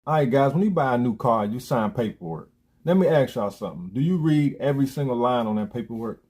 All right, guys, when you buy a new car, you sign paperwork. Let me ask y'all something. Do you read every single line on that paperwork?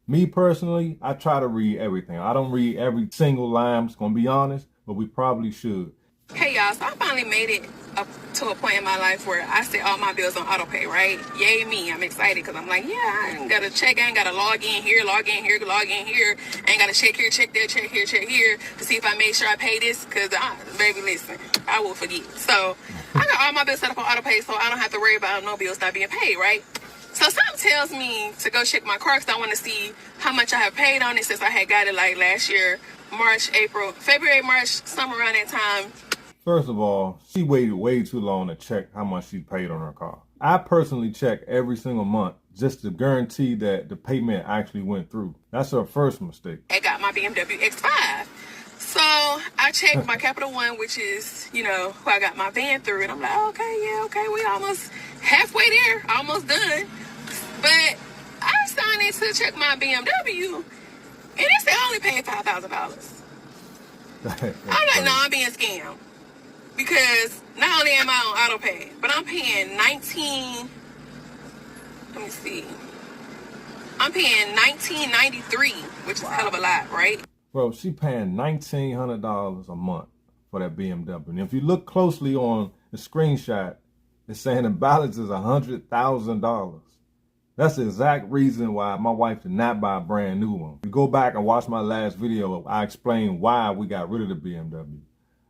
Me personally, I try to read everything. I don't read every single line, I'm just gonna be honest, but we probably should. Hey y'all, so I finally made it up to a point in my life where I set all my bills on auto pay, right? Yay me, I'm excited because I'm like, yeah, I ain't gotta check, I ain't gotta log in here, log in here, log in here. I ain't gotta check here, check there, check here, check here to see if I made sure I pay this because, baby, listen, I will forget. So I got all my bills set up on auto pay so I don't have to worry about no bills not being paid, right? So something tells me to go check my car because I want to see how much I have paid on it since I had got it like last year, March, April, February, March, somewhere around that time. First of all, she waited way too long to check how much she paid on her car. I personally check every single month just to guarantee that the payment actually went through. That's her first mistake. I got my BMW X5. So I checked my Capital One, which is, who I got my van through. And I'm like, okay, we almost halfway there, almost done. But I signed in to check my BMW, and it said I only paid $5,000. I'm like, no, I'm being scammed. Because not only am I on auto pay, but I'm paying I'm paying $19.93, which is a hell of a lot, right? Bro, she paying $1,900 a month for that BMW. And if you look closely on the screenshot, it's saying the balance is $100,000. That's the exact reason why my wife did not buy a brand new one. If you go back and watch my last video, I explained why we got rid of the BMW.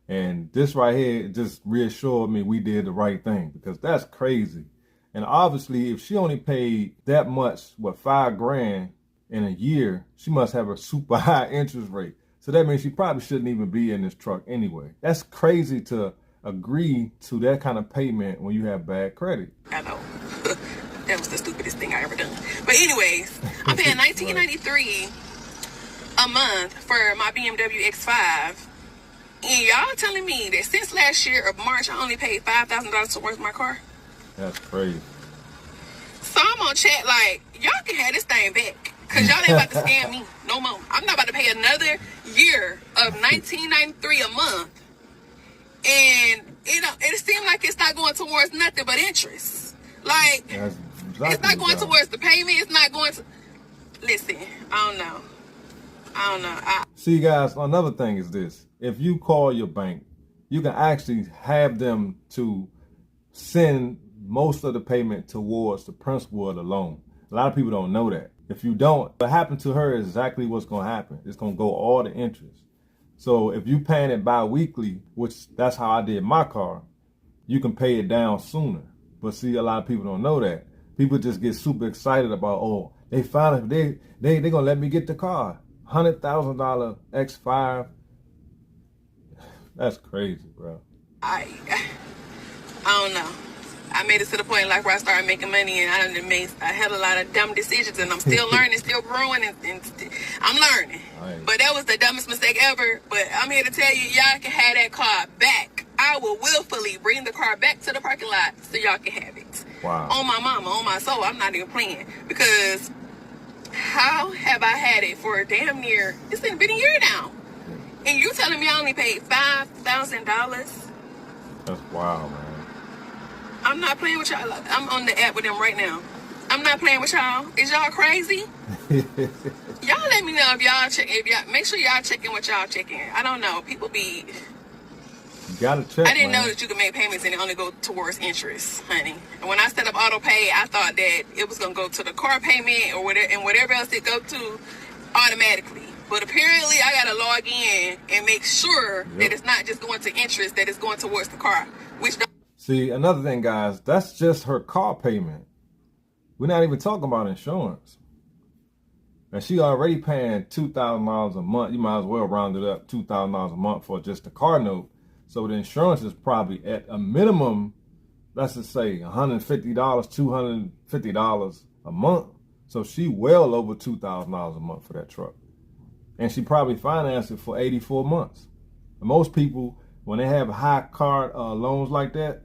And this right here just reassured me we did the right thing because that's crazy. And obviously, if she only paid that much, $5,000 in a year, she must have a super high interest rate. So that means she probably shouldn't even be in this truck anyway. That's crazy to agree to that kind of payment when you have bad credit. I know. That was the stupidest thing I ever done. But anyways, I'm paying $19.93 a month for my BMW X5. And y'all telling me that since last year of March, I only paid $5,000 towards my car? That's crazy. So I'm on chat like, y'all can have this thing back. Because y'all ain't about to scam me no more. I'm not about to pay another year of $19.93 a month. And it seemed like it's not going towards nothing but interest. Like, exactly, it's not going towards the payment. It's not going to... Listen, I don't know. See, guys, another thing is this. If you call your bank, you can actually have them to send most of the payment towards the principal of the loan. A lot of people don't know that. If you don't, what happened to her is exactly what's going to happen. It's going to go all the interest. So if you paying it bi-weekly, which that's how I did my car, you can pay it down sooner. But see, a lot of people don't know that. People just get super excited about, oh, they finally, they're going to let me get the car. $100,000 X5. That's crazy, bro. I don't know. I made it to the point in life where I started making money, and I had a lot of dumb decisions, and I'm still learning, still growing, and I'm learning. Right. But that was the dumbest mistake ever. But I'm here to tell you, y'all can have that car back. I will willfully bring the car back to the parking lot so y'all can have it. Wow. On my mama, on my soul, I'm not even playing. Because how have I had it for damn near, it's been a year now. And you telling me I only paid $5,000? That's wild, man. I'm not playing with y'all. I'm on the app with them right now. I'm not playing with y'all. Is y'all crazy? Y'all let me know if y'all make sure y'all checking what y'all checking. I don't know. People be... You gotta check, I didn't know that you could make payments and it only go towards interest, honey. And when I set up auto pay, I thought that it was gonna go to the car payment or whatever, and whatever else it go to automatically. But apparently, I gotta log in and make sure that it's not just going to interest, that it's going towards the car. See, another thing, guys, that's just her car payment. We're not even talking about insurance. And she already paying $2,000 a month. You might as well round it up, $2,000 a month for just the car note. So the insurance is probably at a minimum, let's just say $150, $250 a month. So she well over $2,000 a month for that truck. And she probably financed it for 84 months. And most people, when they have high car loans like that,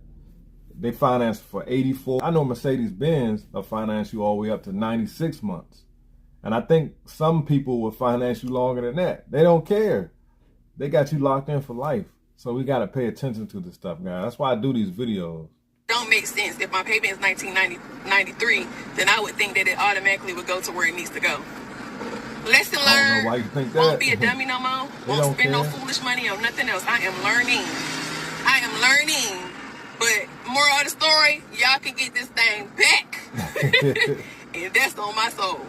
they finance for 84. I know Mercedes-Benz will finance you all the way up to 96 months. And I think some people will finance you longer than that. They don't care. They got you locked in for life. So we got to pay attention to this stuff, guys. That's why I do these videos. Don't make sense. If my payment is 1993, then I would think that it automatically would go to where it needs to go. Lesson learned. I don't know why you think that. Won't be a dummy no more. Won't spend no foolish money on nothing else. I am learning. But moral of the story, y'all can get this thing back. And that's on my soul.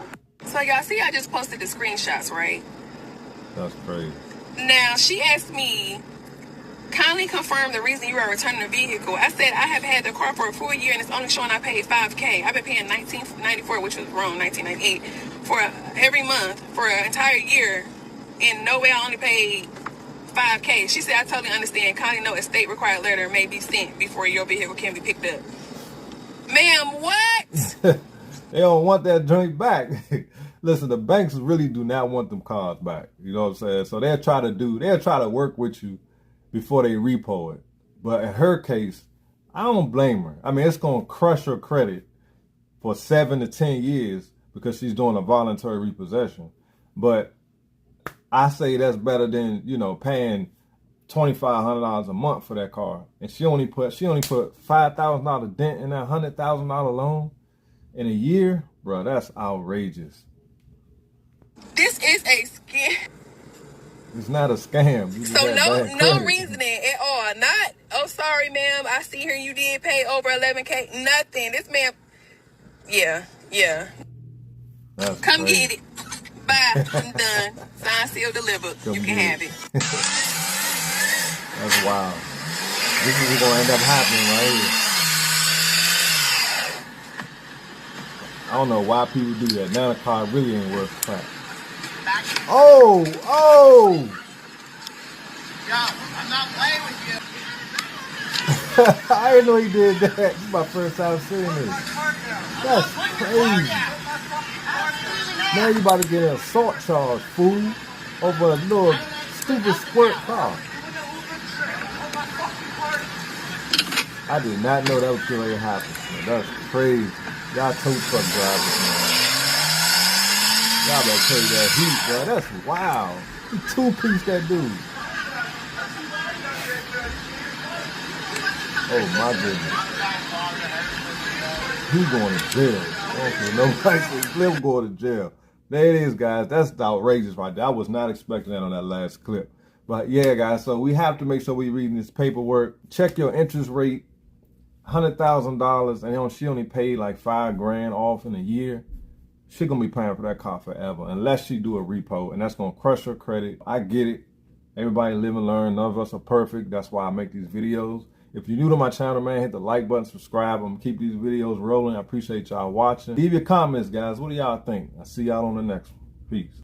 So y'all see I just posted the screenshots, right? That's crazy. Now, she asked me, kindly confirm the reason you are returning the vehicle. I said I have had the car for a full year and it's only showing I paid $5K. I've been paying $19.94, which was wrong, $19.98, for every month for an entire year. And no way I only paid $5K. She said, I totally understand. Kindly note a state required letter may be sent before your vehicle can be picked up. Ma'am, what? They don't want that drink back. Listen, the banks really do not want them cars back. You know what I'm saying? So they'll try to work with you before they repo it. But in her case, I don't blame her. I mean, it's going to crush her credit for 7 to 10 years because she's doing a voluntary repossession. But I say that's better than, paying $2,500 a month for that car. And she only put $5,000 dent in that $100,000 loan in a year. Bro, that's outrageous. This is a scam. It's not a scam. So no reasoning at all. Not, oh, sorry, ma'am, I see here you did pay over $11K. Nothing. This man, yeah. That's Come crazy. get it. Bye. I'm done. Signed, sealed, delivered. You can have it. That's wild. This is going to end up happening right here. I don't know why people do that. Now the car really ain't worth crap. Oh! Yo, I'm not playing with you. I didn't know he did that. This is my first time seeing this. That's crazy. Now you about to get an assault charge, fool, over a little stupid squirt car. I did not know that was going to happen. Man. That's crazy. Y'all tow truck drivers, man. Y'all better take that heat, bro. That's wild. He two-piece that dude. Oh my goodness. He's going to jail. I don't care nobody says Cliff going to jail. There it is, guys. That's outrageous right there. I was not expecting that on that last clip. But yeah, guys, so we have to make sure we're reading this paperwork. Check your interest rate. $100,000, and she only paid like $5,000 off in a year. She gonna be paying for that car forever unless she do a repo, and that's gonna crush her credit. I get it. Everybody live and learn. None of us are perfect. That's why I make these videos. If you're new to my channel, man, hit the like button, subscribe. I'm gonna keep these videos rolling. I appreciate y'all watching. Leave your comments, guys. What do y'all think? I'll see y'all on the next one. Peace.